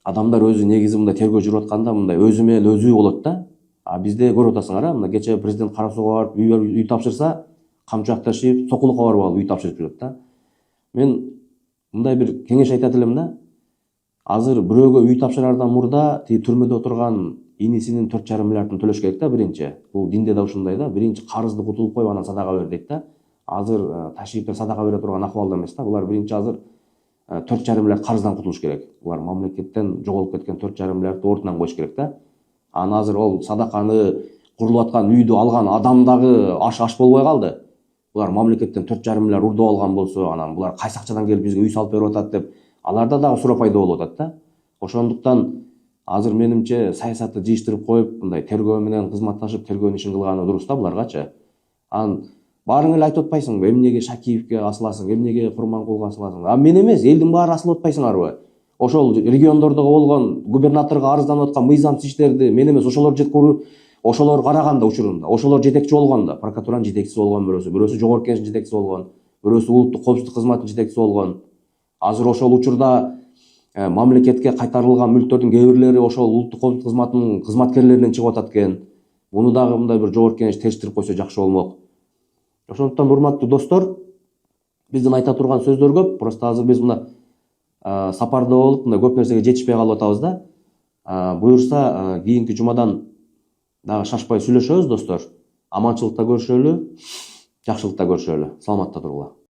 адамдар өзү негизи мындай тергөө жүрүп атканда мындай өзү менен өзү болот да. А бизде көрүп атасыңар, мына кече президент кара суга барып үй тапшырса, камчы ташыйп, сокулукка барып алып үй тапшырып жүрөт да. Мен мындай бир кеңеш айтат элем да. Азыр бирөөгө үй тапшырардан мурда тиги түрмөдө отурган инисинин 4,5 миллиардын төлөш керек да биринчи. Бул динде да ушундай да. Биринчи карызды кутулуп коюп анан садака бер дейт да. Азыр ташыйып садака бере турган акыбалда эмес да. Булар биринчи азыр 4,5 миллиард карыздан кутулуш керек. Булар мамлекеттен жоголуп кеткен 4,5 миллиардты ордунан коюш керек да. Анан азыр ол садаканы курулуп аткан үйдү алган адам дагы аш болбой калды. Булар мамлекеттен 4,5 миллиард урдуп алган болсо, анан булар кайсы акчадан келип бизге үй салып берип атат деп, аларда дагы суроо пайда болуп атат да. Ошондуктан азыр менимче саясатты жыйыштырып коюп, мындай тергөө менен кызматташып, тергөөнүн ишин кылганы дурус да буларгачы. Анан баарың эле айтып атпайсыңбы, эмнеге Шакиевке асыласың, эмнеге Курманкулга асыласың? А мен эмес, элдин баары асылып атпайсыңарбы? Ошол региондордогу болгон губернаторго арызданып аткан мыйзамсыз иштерди мен эмес, ошолор караганда учурунда, ошолор жетекчи болгондо, прокуратуранын жетекчиси болгон бирөөсү жогорку кеңештин жетекчиси болгон, бирөөсү улуттук коопсуздук кызматынын жетекчиси болгон. Азыр ошол учурда мамлекетке кайтарылган мүлктөрдүн кээ бирлери ошол улуттук коопсуздук кызматынын кызматкерлеринен чыгып атат экен. Муну дагы мындай бир жогорку кеңеш териштирип койсо жакшы болмок. Ошондуктан урматтуу достор, биздин айта турган сөздөр көп. Просто азыр биз мына сапарда болуп, мындай көп нерсеге жетишпей калып атабыз да. Буюрса, кийинки жумадан дагы шашпай сүйлөшөбүз достор. Аманчылыкта көрүшөлү, жакшылыкта көрүшөлү. Саламатта тургула.